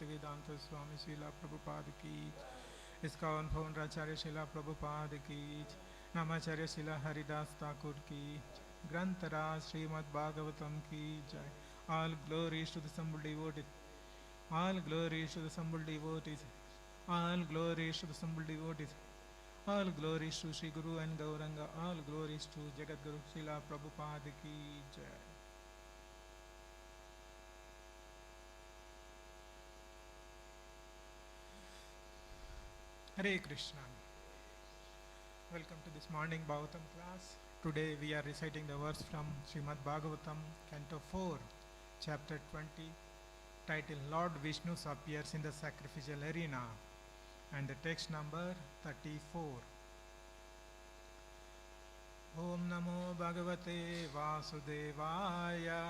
Bhaktivedanta Swami Srila Prabhupada ki, ISKCON founder Acharya Srila Prabhupada ki, Namacharya Srila Haridas Thakur ki, Granthara Srimad Bhagavatam ki jai. All glories to the assembled devotees. All glories to the assembled devotees. All glories to the assembled devotees. All glories to Sri Guru and Gauranga. All glories to Jagat Guru Srila Prabhupada ki jai. Hare Krishna. Welcome to this morning Bhagavatam class. Today we are reciting the verse from Srimad Bhagavatam, Canto 4, Chapter 20, titled Lord Vishnu appears in the sacrificial arena, and the text number 34. Om Namo Bhagavate Vasudevaya.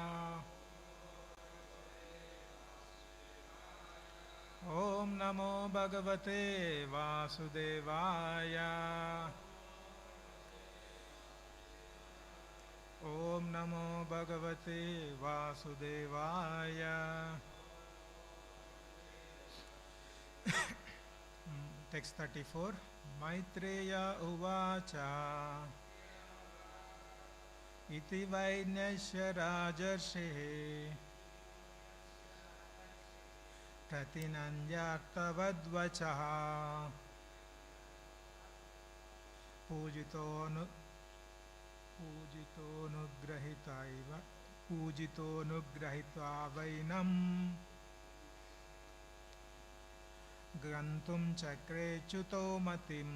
Om Namo Bhagavate Vasudevaya. Om Namo Bhagavate Vasudevaya. Text 34. Maitreya Uvacha Iti Vaidnyasya Rajarshe Pratinandyartavadvachaha Pujito nugrahita vainam Grantum chakre chuto matim.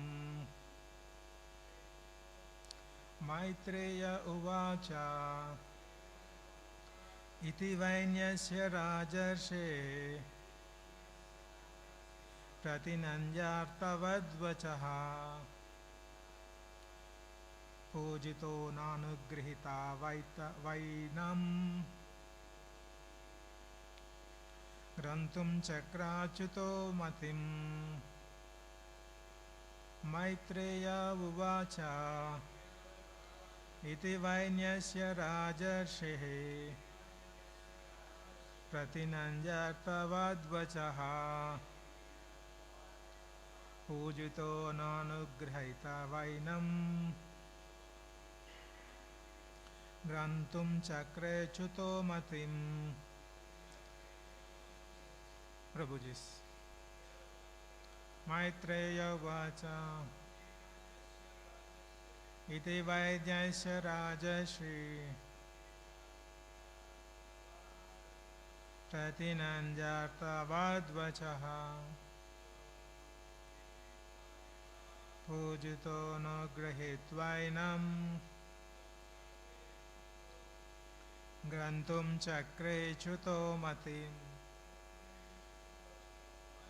Maitreya uvacha Iti vainyasya rajarshe Pratinandyartavadvachaha Pujito nanugrihita vainam Grantum chakrachuto matim. Maitreya uvacha Iti vainyasya rajarshe Pratinandyartavadvachaha Pujito nanugrahita vainam Grantum chakre chuto matim. Prabhujis. Maitreya vacha Iti vaidyasya rajashri Pratinandyartavadvachaha Pujito no grahitvainam Grantum chakre chuto matim.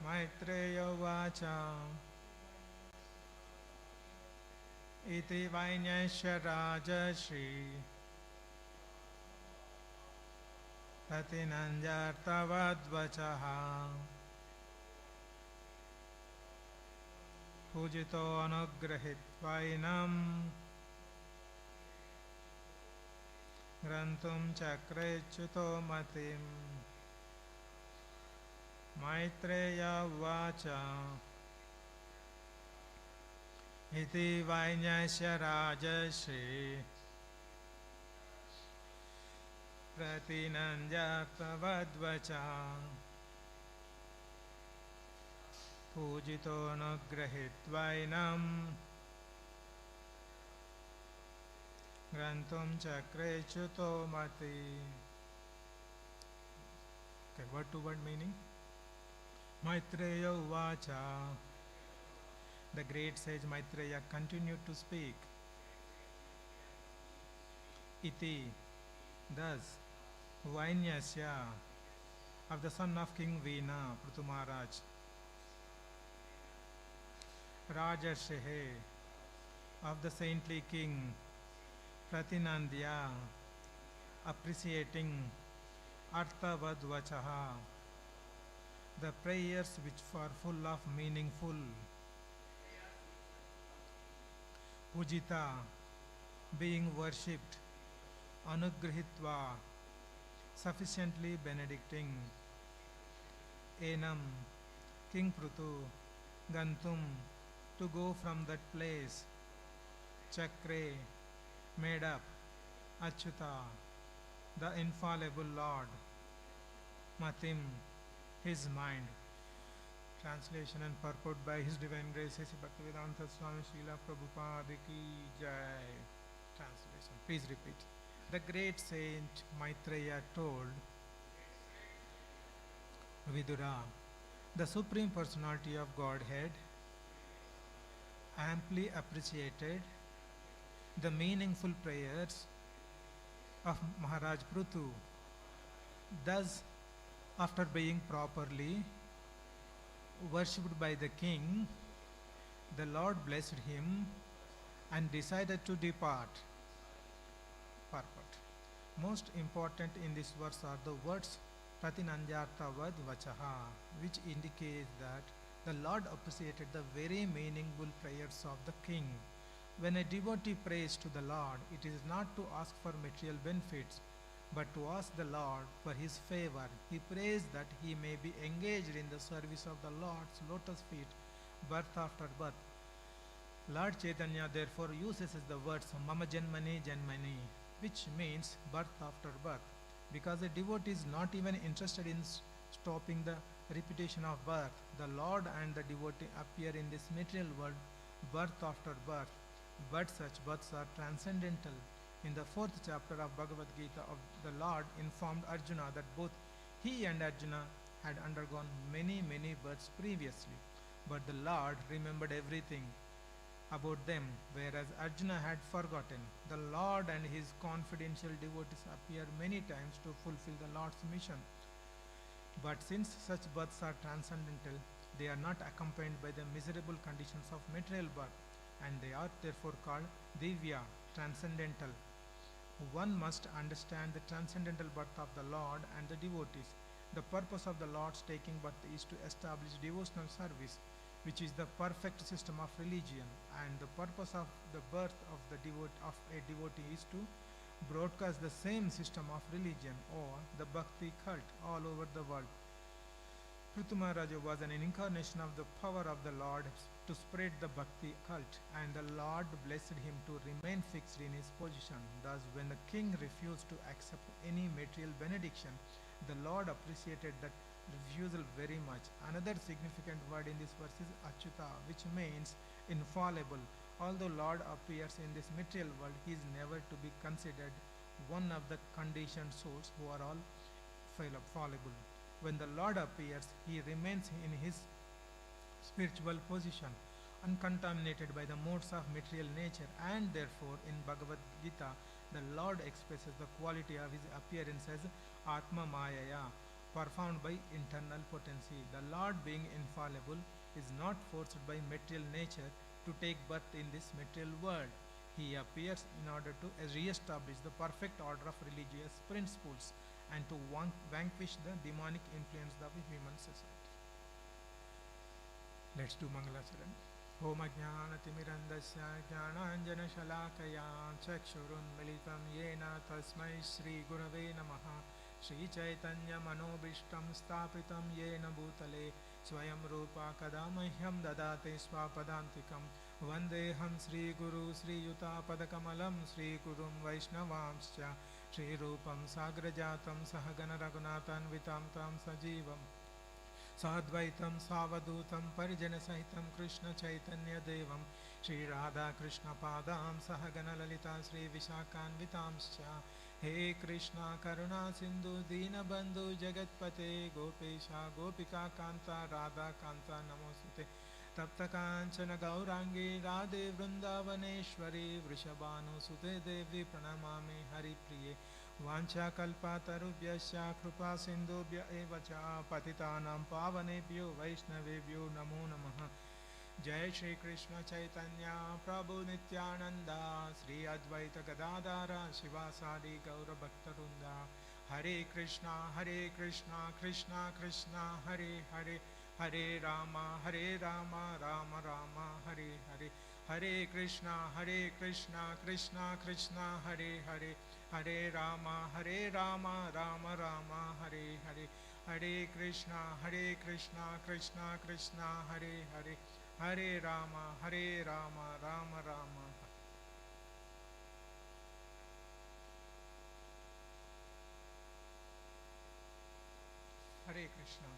Maitreya vacha Iti vainyasya rajashri Pratinandyartavadvachaha Pujito anugrahitvainam Grantum chakre chuto matim. Maitreya vacha Iti vainyasya rajashri Pratinandyartavadvachaha Pujito nugrahitvainam Grantum chakre chuto mati. Okay, word to word meaning. Maitreya uvacha. The great sage Maitreya continued to speak. Iti, thus, Vainyasya, of the son of King Veena, Pṛthu Mahārāja, Rajarshehe, of the saintly king, Pratinandya, appreciating Arthavadvachaha, the prayers which are full of meaningful. Pujita, being worshipped. Anugrihitva, sufficiently benedicting. enam King Pṛthu Gantum, to go from that place. Chakre, made up. Achyuta, the infallible Lord. Matim, his mind. Translation and purport by His Divine Grace A.C. Bhaktivedanta Swami Srila Prabhupada Ki Jai. Translation. Please repeat. The great saint Maitreya told Vidura, the Supreme Personality of Godhead amply appreciated the meaningful prayers of Mahārāja Pṛthu. Thus, after being properly worshipped by the king, the Lord blessed him and decided to depart. Purport. Most important in this verse are the words Pratinandyarthavad Vachaha, which indicates that the Lord appreciated the very meaningful prayers of the king. When a devotee prays to the Lord, it is not to ask for material benefits, but to ask the Lord for his favor. He prays that he may be engaged in the service of the Lord's lotus feet, birth after birth. Lord Chaitanya therefore uses the words Mama Janmani Janmani, which means birth after birth, because a devotee is not even interested in stopping the repetition of birth. The Lord and the devotee appear in this material world birth after birth, but such births are transcendental. In the 4th chapter of Bhagavad Gita, the Lord informed Arjuna that both he and Arjuna had undergone many births previously, but the Lord remembered everything about them, whereas Arjuna had forgotten. The Lord and his confidential devotees appear many times to fulfill the Lord's mission. But since such births are transcendental, they are not accompanied by the miserable conditions of material birth, and they are therefore called Divya, transcendental. One must understand the transcendental birth of the Lord and the devotees. The purpose of the Lord's taking birth is to establish devotional service, which is the perfect system of religion, and the purpose of the birth of a devotee is to broadcast the same system of religion, or the bhakti cult, all over the world. Pṛthu Mahārāja was an incarnation of the power of the Lord to spread the bhakti cult, and the Lord blessed him to remain fixed in his position. Thus, when the king refused to accept any material benediction, the Lord appreciated that refusal very much. Another significant word in this verse is Achyuta, which means infallible. Although Lord appears in this material world, he is never to be considered one of the conditioned souls who are all fallible. When the Lord appears, he remains in his spiritual position, uncontaminated by the modes of material nature, and therefore in Bhagavad Gita, the Lord expresses the quality of his appearance as Atma Mayaya, performed by internal potency. The Lord, being infallible, is not forced by material nature to take birth in this material world. He appears in order to re-establish the perfect order of religious principles and to vanquish the demonic influence of the human society. Let's do Mangalacharan. Om Ajnanatimirandasya Jnananjanashalakaya Chakshurunmilitam Yena Tasmai Shri Gurave Namaha Shri Chaitanya Manobishtam Stapitam Yena Bhutale Swayam Rupa Kadamahyam Dadate Swapadantikam Vandeham Sri Guru Sri Yuta Padakamalam Sri Gurum Vaishnavamscha Shri Rupam Sagrajatam Sahagana Raghunathan Vitam Tam Sajivam Sadvaitam Savadutam Parijana Sahitam Krishna Chaitanya Devam Shri Radha Krishna Padam Sahagana Lalita Shri Vishakan Vitamscha He Krishna Karuna Sindhu Dina Bandhu Jagatpate Gopesha Gopika Kanta Radha Kanta Namosute Tapta Kanchana Gaurangi Radhe Vrindavaneshwari Vrishabhanu Sute Devi Pranamami Hari Priye Vancha Kalpa Tarubhyasya Krupa Sindhubhya Evacha Patitanam Pavanebhyo Vaishnavebhyo Namo Namaha Jai Shri Krishna Chaitanya Prabhu Nityananda Sri Advaita Gadadara Shivasadi Gaura Bhaktarunda Hare Krishna Krishna Krishna Hare Hare Hare Rama Rama Rama Hare Hare Hare Krishna Krishna Krishna Hare Hare Hare Rama Rama Rama Hare Hare Hare Krishna, Krishna Krishna, Hare Hare, Hare Rama, Rama Rama. Hare Krishna.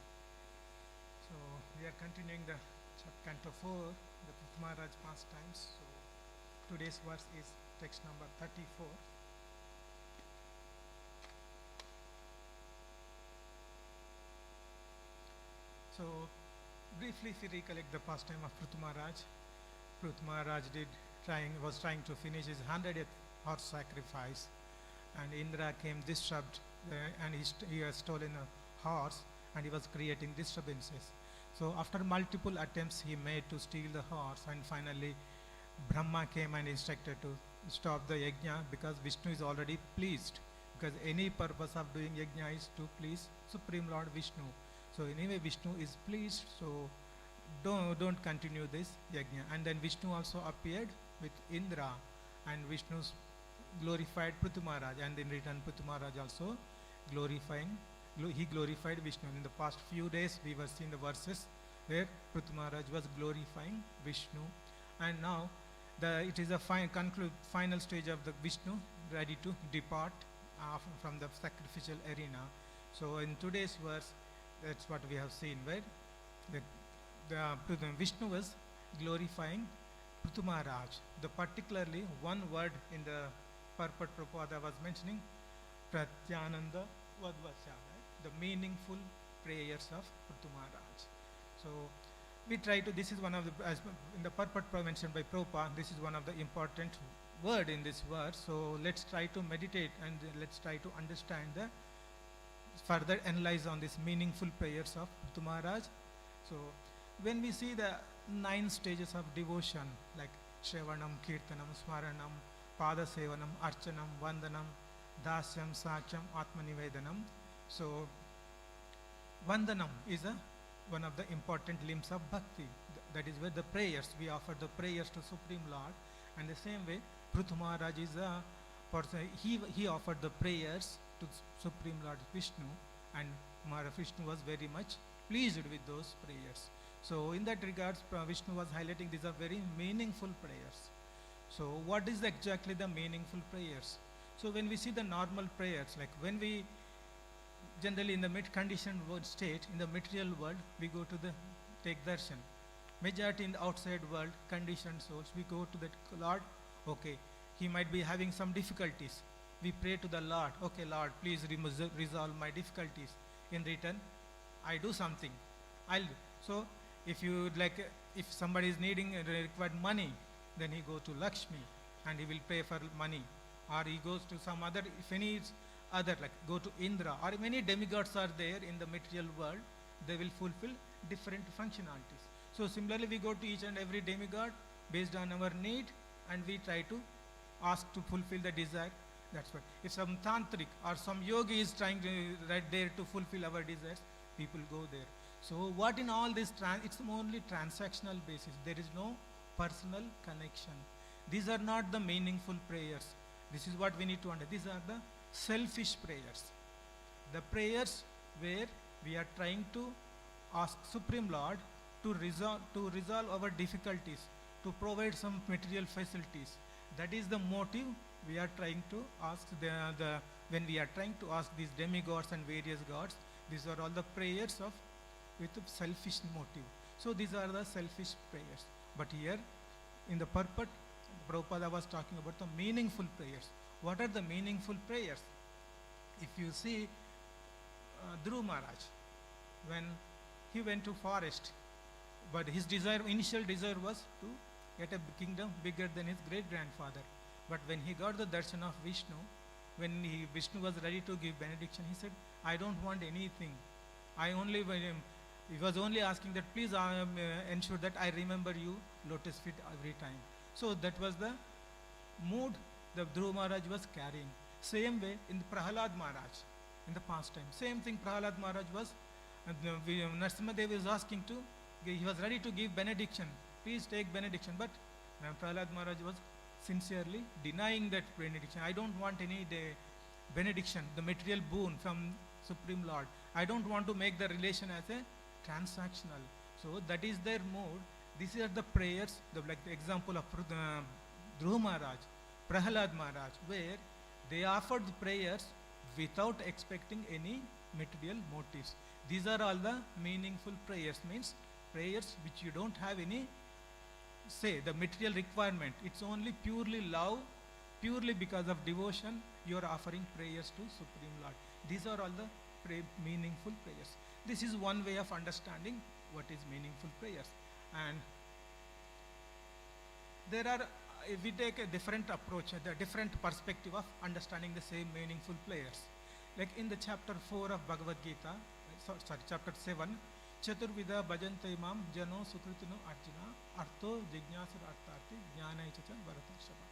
So we are continuing the Canto 4, the Pṛthu Mahārāja pastimes. So today's verse is text number 34. So briefly, if we recollect the pastime of Pṛthu Mahārāja was trying to finish his 100th horse sacrifice, and Indra came disturbed, and he has stolen a horse, and he was creating disturbances. So after multiple attempts he made to steal the horse, and finally Brahma came and instructed to stop the yajna, because Vishnu is already pleased, because any purpose of doing yajna is to please Supreme Lord Vishnu. So anyway, Vishnu is pleased, so don't continue this yajna. And then Vishnu also appeared with Indra, and Vishnu glorified Pṛthu Mahārāja, and in return Pṛthu Mahārāja also he glorified Vishnu. In the past few days we were seeing the verses where Pṛthu Mahārāja was glorifying Vishnu, and now it is a final stage of the Vishnu ready to depart from the sacrificial arena. So in today's verse, that's what we have seen, where Vishnu was glorifying Pṛthu Mahārāja. Particularly one word in the purport Prabhupada was mentioning, Pratyananda Vadvasya, right? The meaningful prayers of Pṛthu Mahārāja. So we try to, this is one of the, as in the purport mentioned by Prabhupada, this is one of the important word in this verse. So let's try to meditate, and let's try to understand the further analyze on this meaningful prayers of Pṛthu Mahārāja. So when we see the 9 stages of devotion, like Shravanam, Kirtanam, Smaranam, Padasevanam, Archanam, Vandanam, Dasyam, Sacham, Atmanivedanam. So Vandanam is one of the important limbs of bhakti. That is where the prayers, we offer the prayers to Supreme Lord, and the same way Pṛthu Mahārāja is a person, he offered the prayers to Supreme Lord Vishnu, and Vishnu was very much pleased with those prayers. So in that regards, Vishnu was highlighting these are very meaningful prayers. So what is exactly the meaningful prayers? So when we see the normal prayers, like when we generally in the mid-conditioned world state, in the material world, we go to take darshan. Majority in the outside world, conditioned souls, we go to that Lord, okay, he might be having some difficulties. We pray to the Lord, okay Lord, please resolve my difficulties. In return, I do something. So if you like, if somebody is needing required money, then he goes to Lakshmi and he will pay for money. Or he goes to some other, if any other, like go to Indra, or many demigods are there in the material world, they will fulfill different functionalities. So similarly, we go to each and every demigod based on our need, and we try to ask to fulfill the desire. That's what. If some tantric or some yogi is trying to right there to fulfill our desires, people go there. So what in all this, it's only transactional basis. There is no personal connection. These are not the meaningful prayers. This is what we need to understand. These are the selfish prayers. The prayers where we are trying to ask Supreme Lord to resolve our difficulties, to provide some material facilities. That is the motive we are trying to ask when we are trying to ask these demigods and various gods. These are all the prayers with a selfish motive. So these are the selfish prayers. But here in the purport, Prabhupada was talking about the meaningful prayers. What are the meaningful prayers? If you see Dhruva Maharaj, when he went to forest, but his initial desire was to get a kingdom bigger than his great-grandfather. But when he got the darshan of Vishnu, when Vishnu was ready to give benediction, he said, I don't want anything. He was only asking that please ensure that I remember you lotus feet every time. So that was the mood the Dhruva Maharaj was carrying. Same way in Prahalad Maharaj, in the past time. Same thing Prahalad Maharaj was, Narasimhadev was asking he was ready to give benediction. Please take benediction. But Prahalad Maharaj was sincerely denying that benediction. I don't want any benediction, the material boon from Supreme Lord. I don't want to make the relation as a transactional. So that is their mode. These are the prayers, like the example of Dhruva Maharaj, Prahalad Maharaj, where they offered the prayers without expecting any material motives. These are all the meaningful prayers, means prayers which you don't have any, say, the material requirement. It's only purely love, purely because of devotion, you are offering prayers to Supreme Lord. These are all the meaningful prayers. This is one way of understanding what is meaningful prayers. And there are, if we take a different approach, a different perspective of understanding the same meaningful prayers. Like in the chapter 4 of Bhagavad Gita, chapter 7, Chaturvida bhajante imam jano sukritino arjuna artho jignasur artharthi jnanai chacha bharatarshava.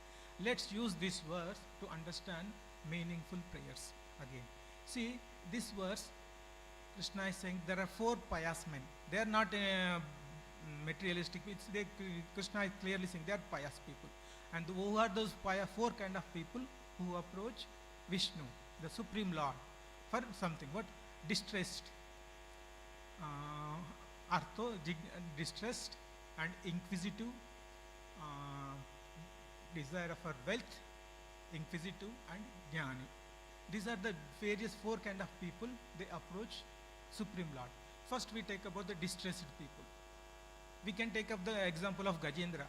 Let's use this verse to understand meaningful prayers again. See, this verse, Krishna is saying there are 4 pious men. They are not materialistic. Krishna is clearly saying they are pious people. And who are those 4 kind of people who approach Vishnu, the Supreme Lord, for something? What? Distressed. Artho, distressed and inquisitive, desire for wealth, inquisitive and jnani. These are the various 4 kind of people they approach Supreme Lord. First we take about the distressed people. We can take up the example of Gajendra,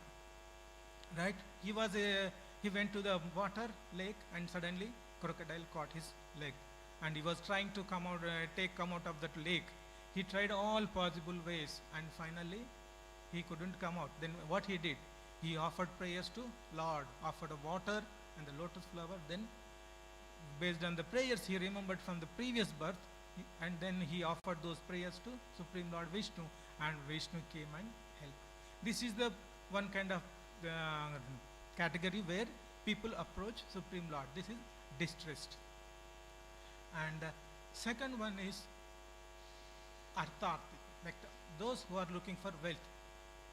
right? He went to the water lake and suddenly crocodile caught his leg and he was trying to come out of that lake. He tried all possible ways and finally he couldn't come out. Then what he did? He offered prayers to Lord, offered a water and the lotus flower. Then based on the prayers he remembered from the previous birth, and then he offered those prayers to Supreme Lord Vishnu, and Vishnu came and helped. This is the one kind of category where people approach Supreme Lord. This is distressed. And second one is artharthi, like those who are looking for wealth.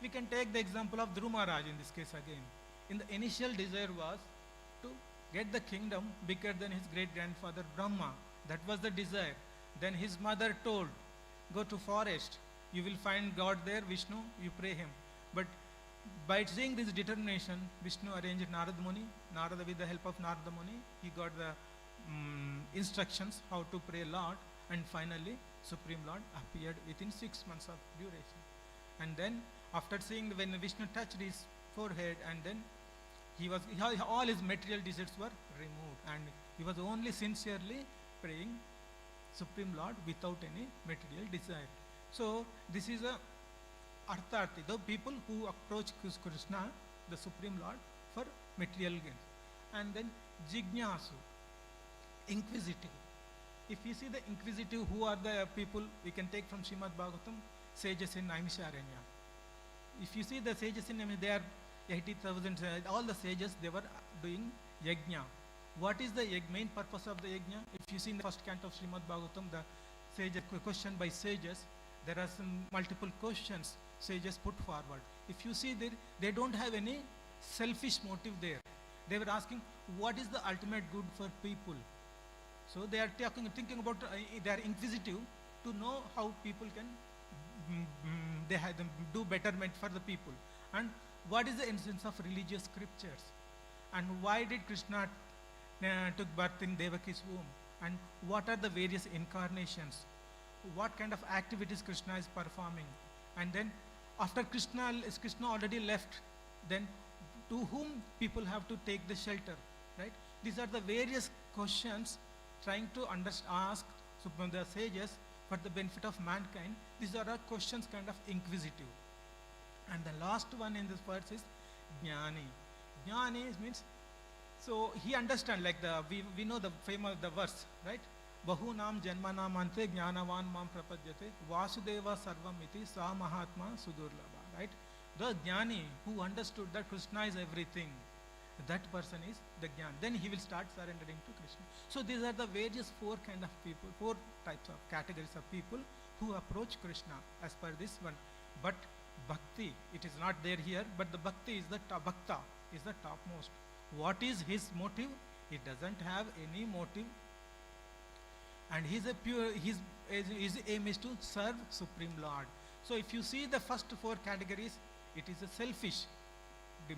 We can take the example of Dhruva Maharaj in this case again. In the initial desire was to get the kingdom bigger than his great-grandfather Brahma. That was the desire. Then his mother told, go to forest, you will find God there, Vishnu, you pray him. But by seeing this determination, Vishnu arranged Narada Muni. Narada, with the help of Narada Muni, he got the instructions how to pray Lord, and finally Supreme Lord appeared within 6 months of duration. And then after seeing when Vishnu touched his forehead, and then all his material desires were removed, and he was only sincerely praying Supreme Lord without any material desire. So this is a artharthi, the people who approach Krishna, the Supreme Lord, for material gains. And then jignasu, inquisitive. If you see the inquisitive, who are the people, we can take from Srimad Bhagavatam, sages in Naimisharanya. If you see the sages in Naimisharanya, they are 80,000, all the sages, they were doing yajna. What is the main purpose of the yajna? If you see in the first canto of Srimad Bhagavatam, the sages, question by sages, there are some multiple questions sages put forward. If you see there, they don't have any selfish motive there. They were asking, what is the ultimate good for people? So they are thinking about, they are inquisitive to know how people can do betterment for the people. And what is the essence of religious scriptures? And why did Krishna took birth in Devaki's womb? And what are the various incarnations? What kind of activities Krishna is performing? And then after Krishna already left, then to whom people have to take the shelter, right? These are the various questions trying to ask the sages for the benefit of mankind. These are questions kind of inquisitive. And the last one in this verse is jnani. Jnani means, so he understands, like we know the famous verse, right? Bahunam janmanam ante jnanavan mam prapadyate vasudeva sarvam iti sa mahatma sudurlabha, right? The jnani who understood that Krishna is everything, that person is the jnana. Then he will start surrendering to Krishna. So these are the various 4 kind of people, 4 types of categories of people who approach Krishna as per this one. But bhakti, it is not there here, but the bhakti is bhakta is the topmost. What is his motive? He doesn't have any motive. and his aim is to serve Supreme Lord. So if you see the first four categories, it is a selfish. The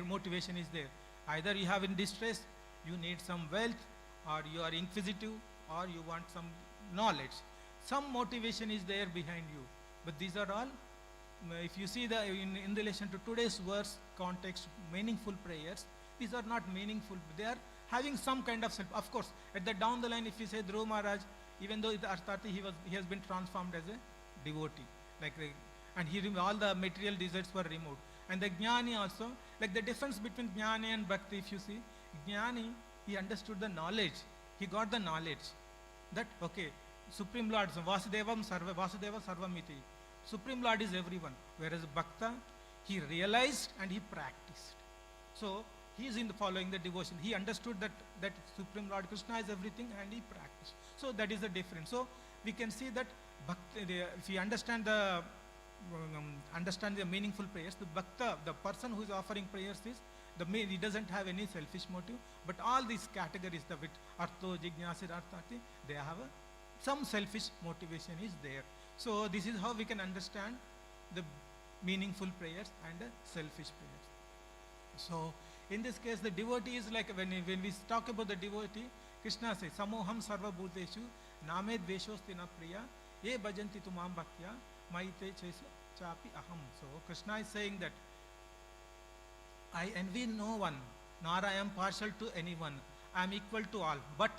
motivation is there. Either you have in distress, you need some wealth, or you are inquisitive, or you want some knowledge. Some motivation is there behind you. But these are all, if you see in relation to today's verse context, meaningful prayers, these are not meaningful. They are having some kind of self. Of course, at the down the line, if you say Dhruva Maharaj, even though the Arthati, he has been transformed as a devotee, and all the material desires were removed. And the Jnani also, like the difference between Jnani and Bhakti, if you see, Jnani, he understood the knowledge. He got the knowledge that, okay, Supreme Lord, Vasudeva Sarvamiti. Supreme Lord is everyone. Whereas Bhakta, he realized and he practiced. So, he is following the devotion. He understood that Supreme Lord Krishna is everything, and he practiced. So, that is the difference. So, we can see that Bhakti, if we understand the meaningful prayers, the Bhakta, the person who is offering prayers he doesn't have any selfish motive, but all these categories, the Artho, Jignasir, Arthati, they have some selfish motivation is there. So this is how we can understand the meaningful prayers and the selfish prayers. So in this case, the devotee is like, when we talk about the devotee, Krishna says, Samoham sarva bhuteshu name dveshosti na priya ye bhajanti tumam bhaktya maite chapi aham. So Krishna is saying that I envy no one, nor I am partial to anyone. I am equal to all. But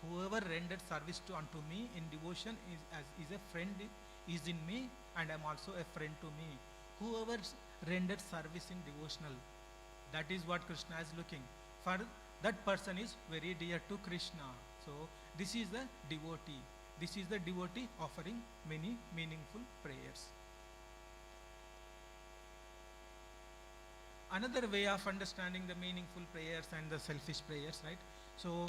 whoever rendered service unto me in devotion is a friend, is in me, and I am also a friend to me. Whoever rendered service in devotional, that is what Krishna is looking for. That person is very dear to Krishna. So this is the devotee. This is the devotee offering many meaningful prayers. Another way of understanding the meaningful prayers and the selfish prayers, right? So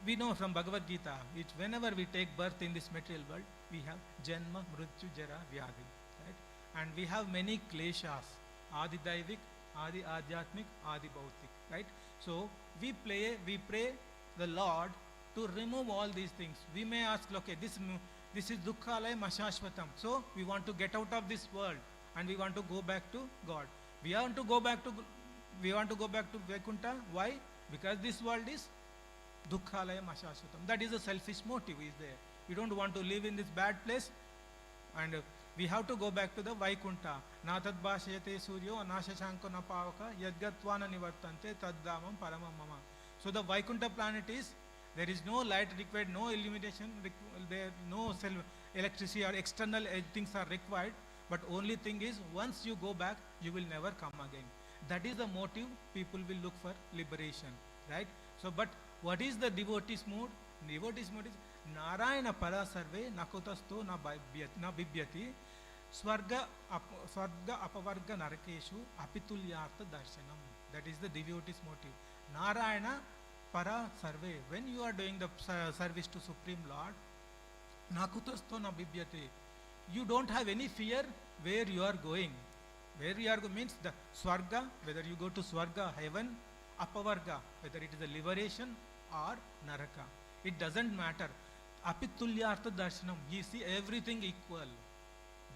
we know from Bhagavad Gita, whenever we take birth in this material world, we have Janma, Mrityu, Jara, Vyadhi, right? And we have many kleshas, Adi Daivik, Adi Adhyatmik, Adi Bhautik, right? So we pray the Lord to remove all these things. We may ask, okay, this is Dukkhalaya Mashashvatam. So we want to get out of this world and we want to go back to God. We want to go back to Vaikuntha. Why? Because this world is Dukkhalaya Mashashvatam. That is a selfish motive is there. We don't want to live in this bad place, and we have to go back to the Vaikuntha. Na tad bhashayate suryo anashashanko na pavaka yadgatvana nivartante taddamam paramam mama. So the Vaikuntha planet there is no light required, no illumination, there no electricity or external things are required. But only thing is, once you go back, you will never come again. That is the motive. People will look for liberation, right? So, but what is the devotee's mood? Devotee's mood is Narayana para sarve nakutasto na bibyati swarga apavarga narakeshu apitulyartha darshanam. That is the devotee's motive. Narayana para sarve. When you are doing the service to Supreme Lord, nakutasto na bibyati, you don't have any fear where you are going. Where you are going means the Swarga, whether you go to Swarga, heaven, Apavarga, whether it is a liberation or Naraka. It doesn't matter. Apitulyartha darshanam. He see everything equal.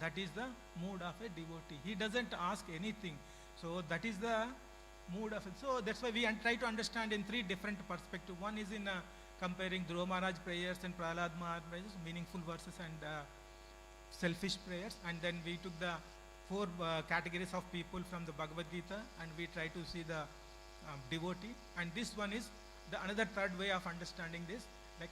That is the mood of a devotee. He doesn't ask anything. So that is the mood of it. So that's why we try to understand in three different perspectives. One is in comparing Dhruva Maharaj prayers and Prahlad Maharaj prayers, meaningful verses and selfish prayers, and then we took the four categories of people from the Bhagavad Gita and we try to see the devotee. And this one is another third way of understanding this, like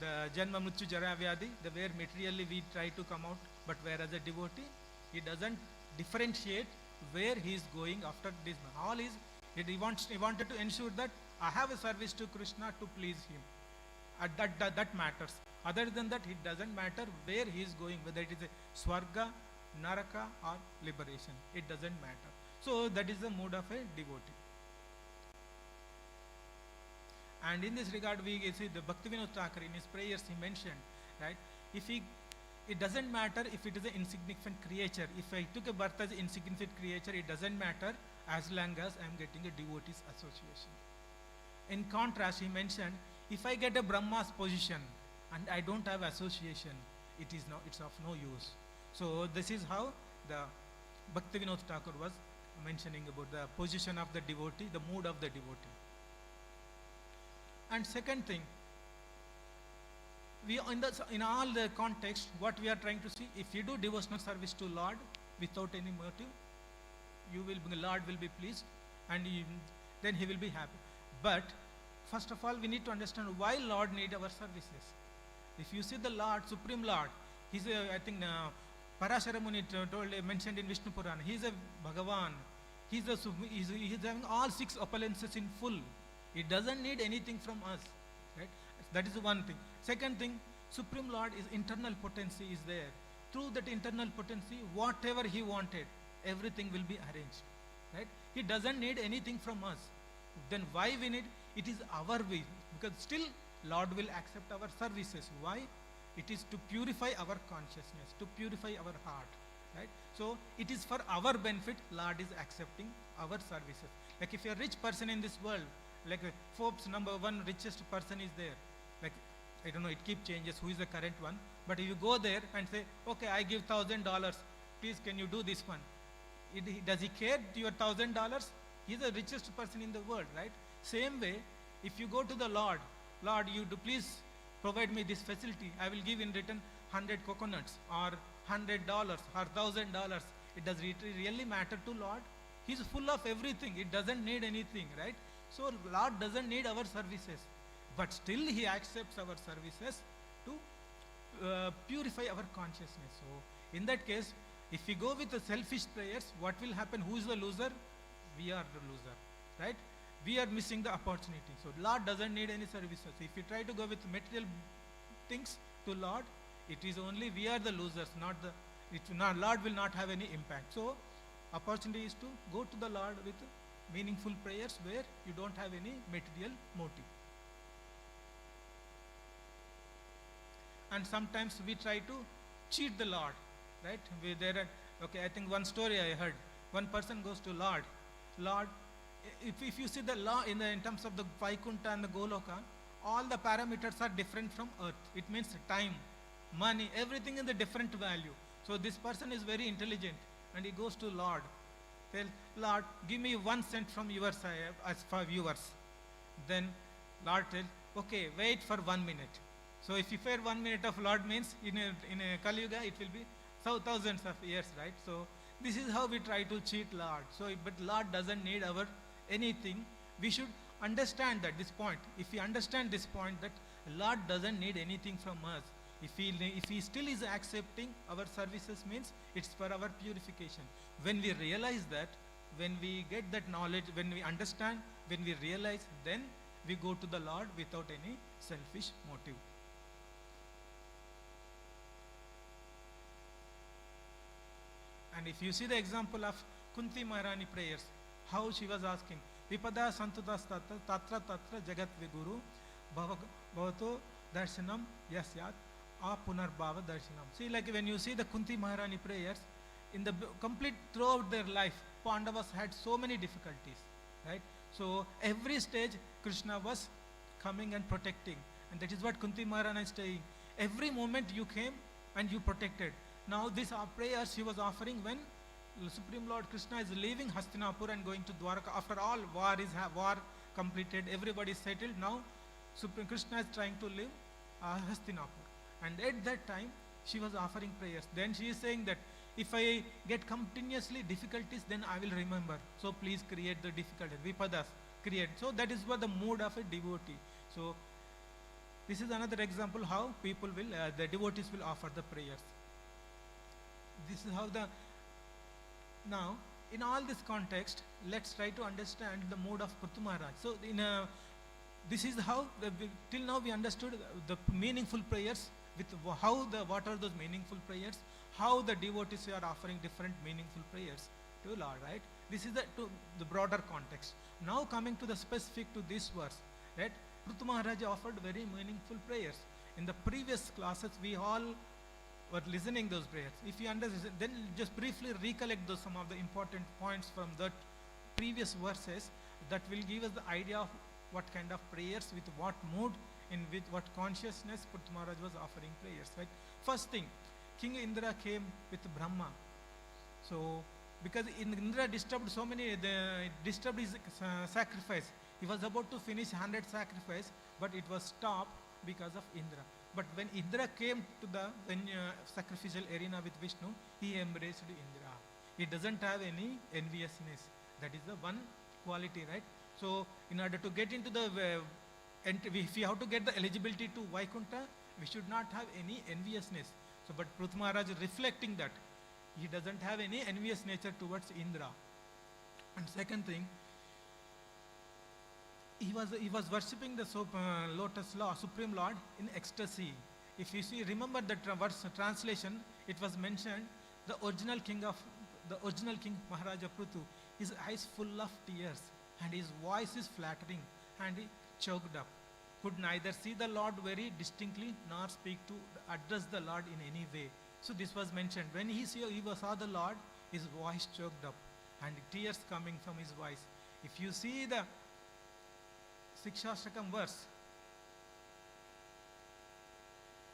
the Janma, Mrityu, Jara, Vyadhi, where materially we try to come out, but whereas a devotee, he doesn't differentiate where he is going after this. All is, he wanted to ensure that I have a service to Krishna to please him. That matters. Other than that, it doesn't matter where he is going, whether it is a Swarga, Naraka or liberation. It doesn't matter. So that is the mood of a devotee. And in this regard, we see the Bhaktivinoda Thakur in his prayers he mentioned, right? It doesn't matter if it is an insignificant creature. If I took a birth as an insignificant creature, it doesn't matter as long as I am getting a devotee's association. In contrast, he mentioned, if I get a Brahma's position, and I don't have association, it's of no use. So this is how the Bhaktivinoda Thakur was mentioning about the position of the devotee, the mood of the devotee. And second thing, in all the context, what we are trying to see, if you do devotional service to Lord without any motive, Lord will be pleased, and then He will be happy. But first of all, we need to understand why Lord need our services. If you see the Lord, Supreme Lord, He's I think Parashara Muni mentioned in Vishnu Purana, He's a Bhagavan. He's having all 6 opulences in full. He doesn't need anything from us. Right? That is one thing. Second thing, Supreme Lord is internal potency is there. Through that internal potency, whatever He wanted, everything will be arranged. Right? He doesn't need anything from us. Then why we need? It is our will. Because still Lord will accept our services. Why? It is to purify our consciousness, to purify our heart. Right? So it is for our benefit, Lord is accepting our services. Like if you're a rich person in this world, like Forbes #1 richest person is there. Like, I don't know, it keeps changes, who is the current one. But if you go there and say, okay, I give $1,000, please can you do this one? Does he care to your $1,000? He's the richest person in the world, right? Same way, if you go to the Lord, you do please provide me this facility. I will give in return 100 coconuts or $100 or $1,000. Does it really matter to Lord? He's full of everything. It doesn't need anything, right? So Lord doesn't need our services. But still He accepts our services to purify our consciousness. So in that case, if we go with the selfish prayers, what will happen? Who is the loser? We are the loser, right? We are missing the opportunity. So Lord doesn't need any services. If we try to go with material things to Lord, it is only we are the losers, Lord will not have any impact. So opportunity is to go to the Lord with meaningful prayers where you don't have any material motive. And sometimes we try to cheat the Lord, right? I think one story I heard. One person goes to Lord, if you see the law in terms of the Vaikuntha and the Goloka, all the parameters are different from earth. It means time, money, everything in the different value. So this person is very intelligent and he goes to Lord. Tell Lord, give me 1 cent from your side as for viewers. Then Lord tells, okay, wait for 1 minute. So if you fair 1 minute of Lord means in a Kali Yuga it will be thousands of years, right? So this is how we try to cheat Lord. So but Lord doesn't need our anything. We should understand that this point. If we understand this point that Lord doesn't need anything from us, if he still is accepting our services means it's for our purification. When we realize that, when we get that knowledge, when we understand, when we realize, then we go to the Lord without any selfish motive. And if you see the example of Kunti Maharani prayers, how she was asking, Vipada Santudas Tatra Tatra Jagat Viguru Bhavato Darshanam Yasyat Apunarbhava Darshanam. See, like when you see the Kunti Maharani prayers, in the complete throughout their life, Pandavas had so many difficulties, right? So every stage Krishna was coming and protecting. And that is what Kunti Maharani is saying. Every moment you came and you protected. Now these are prayers she was offering when the Supreme Lord Krishna is leaving Hastinapur and going to Dwaraka. After all, war completed, everybody is settled. Now Supreme Krishna is trying to leave Hastinapur. And at that time, she was offering prayers. Then she is saying that if I get continuously difficulties, then I will remember. So please create the difficulties. Vipadas, create. So that is what the mood of a devotee. So this is another example how people will, the devotees will offer the prayers. This is how now in all this context, let's try to understand the mood of Pṛthu Maharaj. So this is how, till now we understood the meaningful prayers, with what are those meaningful prayers, how the devotees are offering different meaningful prayers to Lord, right? This is the broader context. Now coming to the specific to this verse, right? Pṛthu Maharaj offered very meaningful prayers. In the previous classes, we all were listening those prayers. If you understand, then just briefly recollect some of the important points from that previous verses that will give us the idea of what kind of prayers, with what mood in with what consciousness Pṛthu Maharaj was offering prayers, right? First thing, King Indra came with Brahma. So, because Indra disturbed so many, disturbed his sacrifice. He was about to finish 100 sacrifice, but it was stopped because of Indra. But when Indra came to the sacrificial arena with Vishnu, he embraced Indra. He doesn't have any enviousness. That is the one quality, right? So, in order to get into the, if we have to get the eligibility to Vaikuntha, we should not have any enviousness. So, but Pṛthu Maharaj is reflecting that. He doesn't have any envious nature towards Indra. And second thing, he was worshipping the lotus Lord, Supreme Lord in ecstasy. If you see, remember the verse translation, it was mentioned, the original king Mahārāja Pṛthu, his eyes full of tears and his voice is flattering and he choked up. Could neither see the Lord very distinctly nor speak to address the Lord in any way. So this was mentioned. When he saw the Lord, his voice choked up and tears coming from his voice. If you see the Sikshashtakam verse,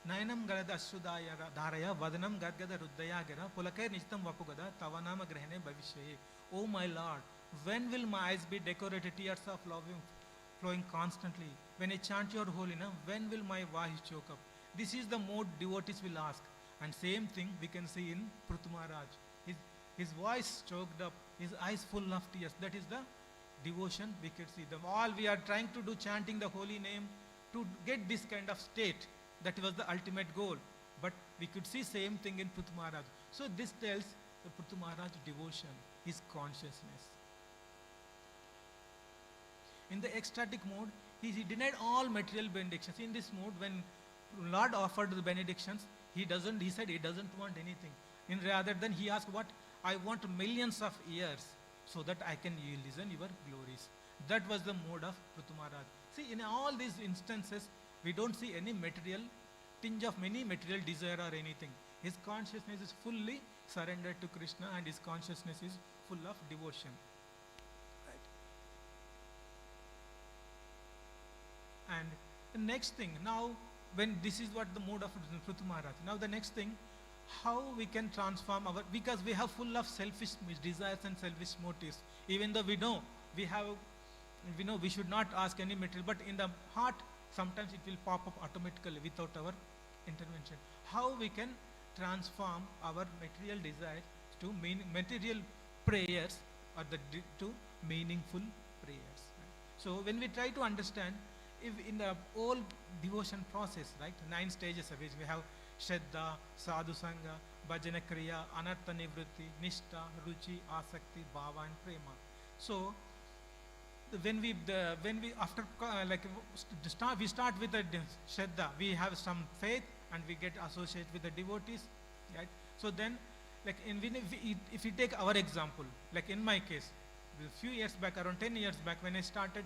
Nayanam Garada Asudaya Dharaya Vadanam Gargada Ruddaya Gara Pulake Nishtam Vapugada Tavanama Grahane Bhavishye. Oh my Lord, when will my eyes be decorated, tears of love flowing constantly? When I chant your holy name, when will my voice choke up? This is the mode devotees will ask. And same thing we can see in Pṛthu Maharaj. His voice choked up, his eyes full of tears. That is the devotion we could see. All we are trying to do, chanting the holy name to get this kind of state. That was the ultimate goal. But we could see same thing in Pṛthu Maharaj. So this tells the Pṛthu Maharaj devotion, his consciousness. In the ecstatic mode, he denied all material benedictions. In this mode, when Lord offered the benedictions, he said he doesn't want anything. Rather than he asked, what? I want millions of years so that I can listen your glories. That was the mode of Pṛthu Maharaj. See, in all these instances, we don't see any material, tinge of any material desire or anything. His consciousness is fully surrendered to Krishna and his consciousness is full of devotion. Right. And the next thing, now, when this is what the mode of Pṛthu Maharaj. Now the next thing, how we can transform because we have full of selfish desires and selfish motives. Even though we know we should not ask any material, but in the heart, sometimes it will pop up automatically without our intervention. How we can transform our material desires to material prayers or to meaningful prayers. Right? So when we try to understand, if in the whole devotion process, right, 9 stages of which we have Shraddha, Sadhu Sangha, Bhajana Kriya, Anartha Nivritti, Nishtha, Ruchi, Asakti, Bhava and Prema. So when we after we start with the Shraddha, we have some faith and we get associated with the devotees, right? So then, like if we take our example, like in my case, a few years back, around 10 years back, when I started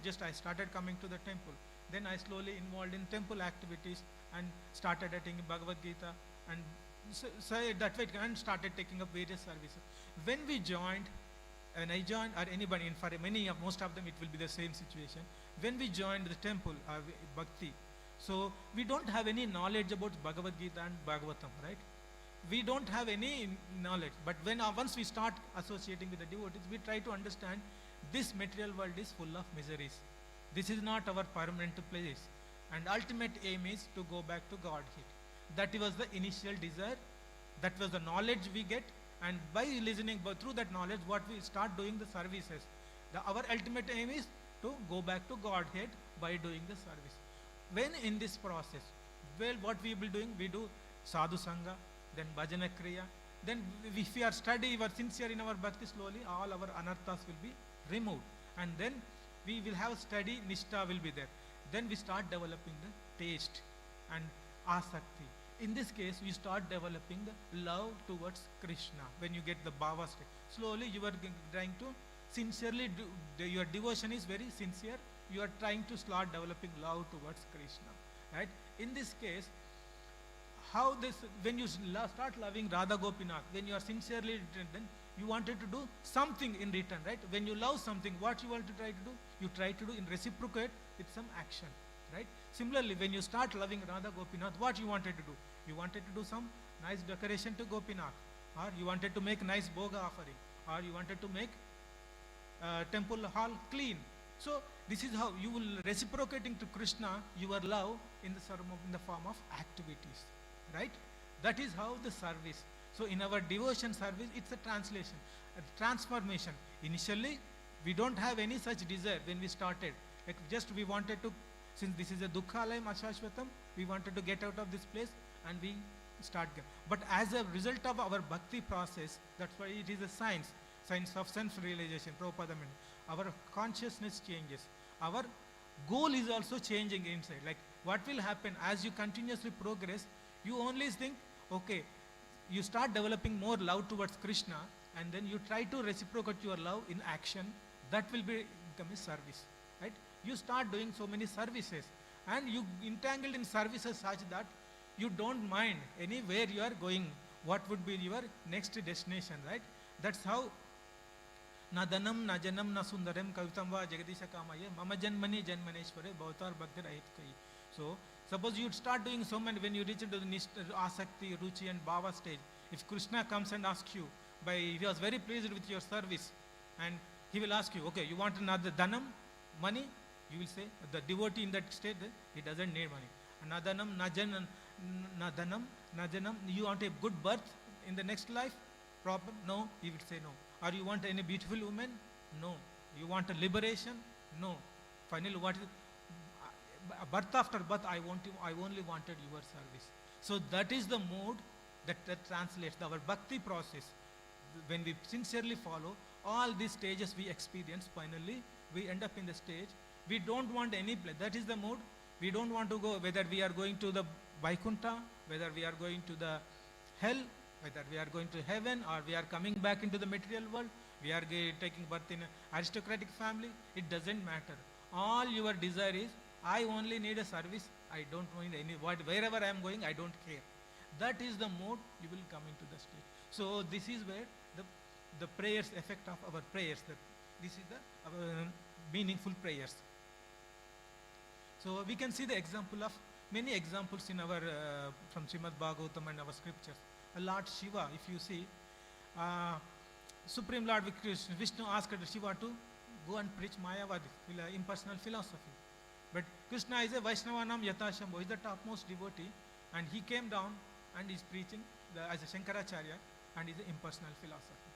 coming to the temple. Then I slowly involved in temple activities and started attending Bhagavad Gita and so that way and started taking up various services. When we joined, and I joined, or anybody, and for most of them it will be the same situation. When we joined the temple, Bhakti, so we don't have any knowledge about Bhagavad Gita and Bhagavatam, right? We don't have any knowledge. But when once we start associating with the devotees, we try to understand this material world is full of miseries. This is not our permanent place. And ultimate aim is to go back to Godhead. That was the initial desire. That was the knowledge we get. And by listening, through that knowledge, what we start doing the services. Our ultimate aim is to go back to Godhead by doing the service. When in this process, well, what we will be doing, we do Sadhu Sangha, then Bhajana Kriya. Then if we are sincere in our bhakti, slowly all our anarthas will be removed. And then we will have steady nishtha will be there. Then we start developing the taste and asakti. In this case, you start developing the love towards Krishna. When you get the bhava state, slowly you are trying to sincerely your devotion is very sincere. You are trying to start developing love towards Krishna. Right? In this case, when you start loving Radha Gopinath, when you are sincerely, then you wanted to do something in return, right? When you love something, what you want to try to do? You try to do in reciprocate with some action. right? Similarly, when you start loving Radha Gopinath, what you wanted to do? You wanted to do some nice decoration to Gopinath, or you wanted to make nice bhoga offering, or you wanted to make temple hall clean. So this is how you will reciprocating to Krishna your love in the form of activities, right? That is how the service. So in our devotion service, it's a translation, a transformation. Initially, we don't have any such desire when we started. Like just we wanted to, since this is a dukkhalayam ashashvatam, we wanted to get out of this place and we start. But as a result of our bhakti process, that's why it is a science of self-realization. Prabhupada meant our consciousness changes. Our goal is also changing inside. Like what will happen as you continuously progress, you only think, okay, you start developing more love towards Krishna, and then you try to reciprocate your love in action. That will become a service, right? You start doing so many services, and you entangled in services such that you don't mind anywhere you are going, what would be your next destination, right? That's how na danam na janam na sundaram kavitam va jagadisha kamaye mama janmani janmaneshware bhavatar bhakti rahitkai. So suppose you start doing so many, when you reach into the asakti, ruchi and bhava stage, if Krishna comes and asks you, he was very pleased with your service, and he will ask you, okay, you want another dhanam, money? You will say, the devotee in that state, he doesn't need money. Nadanam, najanam, nadanam, najanam, you want a good birth in the next life? Problem? No, he would say no. Or you want any beautiful woman? No. You want a liberation? No. Finally, what is birth after birth? I only wanted your service. So that is the mode that translates our bhakti process. When we sincerely follow all these stages we experience, finally we end up in the stage we don't want any place. That is the mode. We don't want to go, whether we are going to the Vaikuntha, whether we are going to the hell, whether we are going to heaven, or we are coming back into the material world, we are taking birth in an aristocratic family, it doesn't matter. All your desire is, I only need a service, I don't mind wherever I am going, I don't care. That is the mode you will come into the state. So this is where the prayers, effect of our prayers, this is the meaningful prayers. So we can see the example of many examples in our from Srimad Bhagavatam and our scriptures. Lord Shiva, if you see, Supreme Lord Vishnu asked Shiva to go and preach Mayavadi, impersonal philosophy. But Krishna is a Vaishnavanam Yatashambho, is the topmost devotee, and he came down and is preaching as a Shankaracharya and is an impersonal philosophy.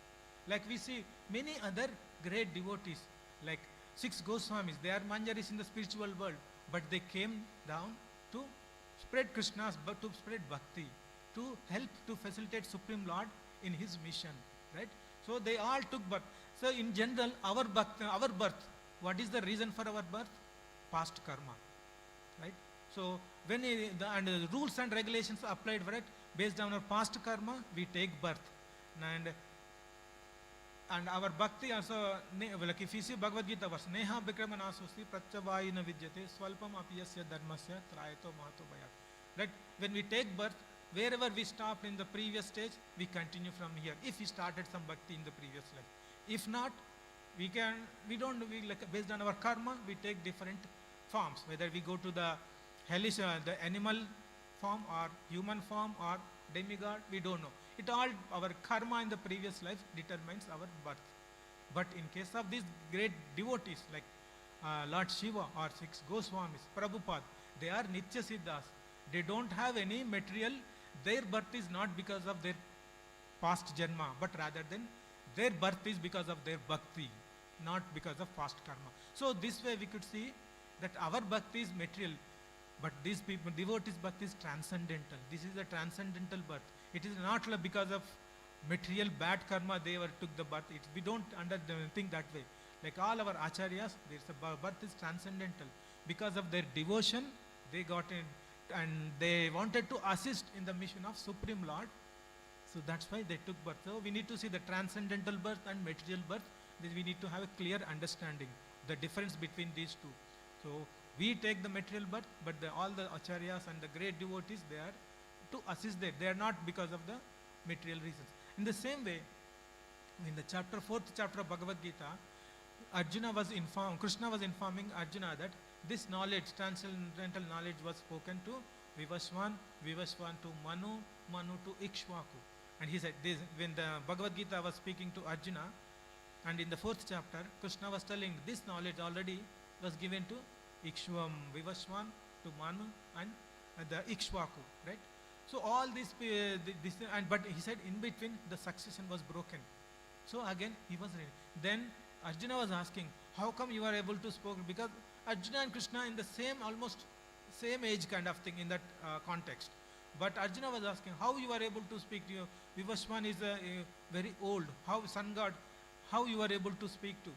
Like we see many other great devotees, like 6 Goswamis, they are manjaris in the spiritual world, but they came down to spread Krishna's, but to spread bhakti, to help to facilitate Supreme Lord in his mission, right? So they all took birth. So in general, our birth, what is the reason for our birth? Past karma, right? So when the rules and regulations are applied for it, based on our past karma, we take birth. And our bhakti also, like if you see Bhagavad Gita verse, Neha Bikramanasosti Pratyavayina Vidyate Swalpam Apiyasya Dharmasya Trayato Mahato Bhayat. Right? When we take birth, wherever we stopped in the previous stage, we continue from here. If we started some bhakti in the previous life. If not, based on our karma, we take different forms. Whether we go to the hellish, the animal form or human form or demigod, we don't know. It all, our karma in the previous life determines our birth. But in case of these great devotees like Lord Shiva or 6 Goswamis, Prabhupada, they are Nitya Siddhas. They don't have any material. Their birth is not because of their past janma, but rather than their birth is because of their bhakti, not because of past karma. So this way we could see that our bhakti is material, but these people, devotees' bhakti is transcendental. This is a transcendental birth. It is not because of material bad karma they took the birth. We don't think that way. Like all our acharyas, birth is transcendental. Because of their devotion, they got in and they wanted to assist in the mission of Supreme Lord. So that's why they took birth. So we need to see the transcendental birth and material birth. We need to have a clear understanding, the difference between these two. So we take the material birth, but all the acharyas and the great devotees, they are to assist them. They are not because of the material reasons. In the same way, in the 4th chapter of Bhagavad Gita, Krishna was informing Arjuna that this knowledge, transcendental knowledge was spoken to Vivaswan, Vivaswan to Manu, Manu to Ikshvaku. And he said, this, when the Bhagavad Gita was speaking to Arjuna, and in the 4th chapter, Krishna was telling this knowledge already was given to Vivaswan, to Manu, and the Ikshvaku, right? So all this, but he said in between the succession was broken. So again he was ready. Then Arjuna was asking, how come you are able to speak? Because Arjuna and Krishna in the same, almost same age kind of thing in that context. But Arjuna was asking, how you are able to speak to you? Vivaswan is very old. How sun god, how you are able to speak to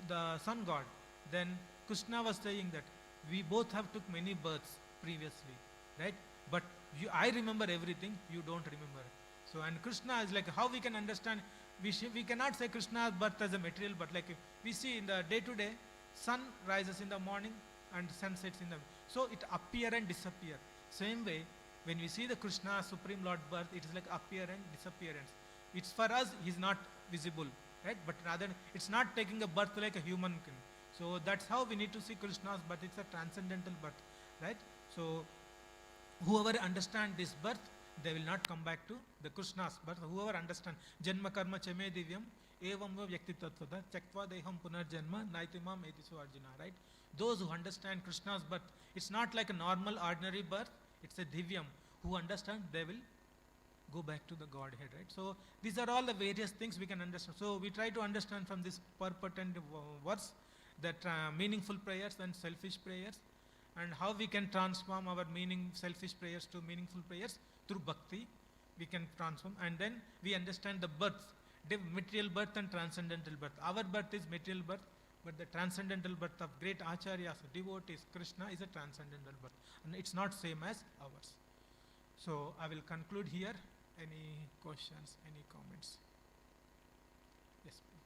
the sun god? Then Krishna was saying that we both have took many births previously, right? But I remember everything, you don't remember. So, and Krishna is like, how we can understand, we cannot say Krishna's birth as a material, but like we see in the day-to-day, sun rises in the morning and sun sets in the, so it appear and disappear. Same way, when we see the Krishna, Supreme Lord birth, it is like appear and disappearance. It's for us, he's not visible, right? But rather, it's not taking a birth like a human can. So that's how we need to see Krishna's birth. It's a transcendental birth, right? So whoever understand this birth, they will not come back to the Krishna's birth. Whoever understand Janma Karma Chame Divyam Evam Vyakti Tattvada Chaktva Deham Punarjanma Naitimam Edisu Arjuna, right? Those who understand Krishna's birth, it's not like a normal ordinary birth, it's a Divyam. Who understand, they will go back to the Godhead, right? So these are all the various things we can understand. So we try to understand from this purport and verse that meaningful prayers and selfish prayers, and how we can transform our selfish prayers to meaningful prayers through bhakti. We can transform, and then we understand the birth, material birth and transcendental birth. Our birth is material birth, but the transcendental birth of great acharyas, devotees, Krishna is a transcendental birth, and it's not same as ours. So I will conclude here. Any questions, any comments? Yes, please.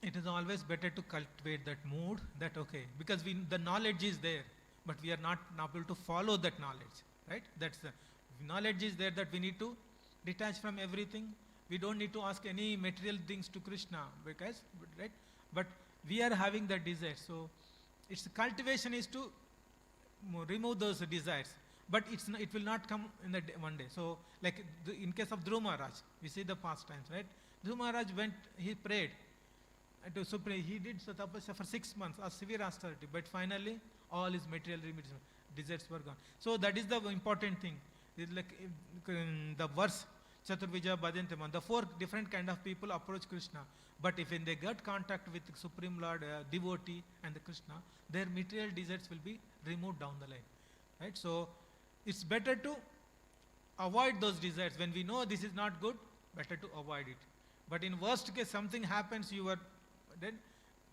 It is always better to cultivate that mood that, okay, because the knowledge is there, but we are not able to follow that knowledge, right? That's the knowledge is there that we need to detach from everything. We don't need to ask any material things to Krishna, because, right? But we are having that desire. So its cultivation is to remove those desires. But it will not come in one day. So like in case of Dhruva Maharaj, we see the past times, right? Dhruva Maharaj went, he prayed to Supreme, he did tapasya for 6 months, a severe austerity, but finally all his material desires were gone. So that is the important thing. It's like the verse Chaturvija Bhajantaman, the 4 different kind of people approach Krishna, but if when they get contact with the Supreme Lord, devotee and the Krishna, their material desires will be removed down the line, right? So it's better to avoid those desires. When we know this is not good, better to avoid it. But in worst case, something happens,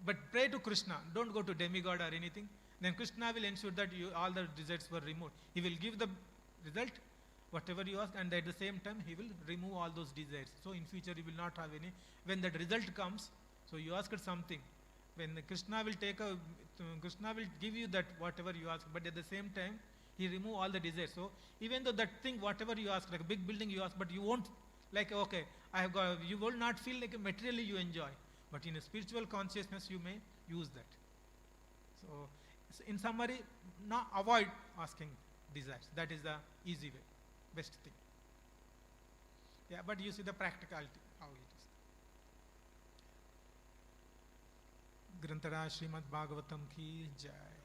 but pray to Krishna. Don't go to demigod or anything. Then Krishna will ensure that all the desires were removed. He will give the result, whatever you ask, and at the same time, he will remove all those desires. So in future, you will not have any. When that result comes, so you asked something. When Krishna will give you that whatever you ask, but at the same time, he remove all the desires. So even though that thing, whatever you ask, like a big building you ask, but you won't like, okay, you will not feel like materially you enjoy. But in a spiritual consciousness, you may use that. So in summary, now avoid asking desires. That is the easy way, best thing. Yeah, but you see the practicality, how it is. Grantara Srimad Bhagavatam ki jai.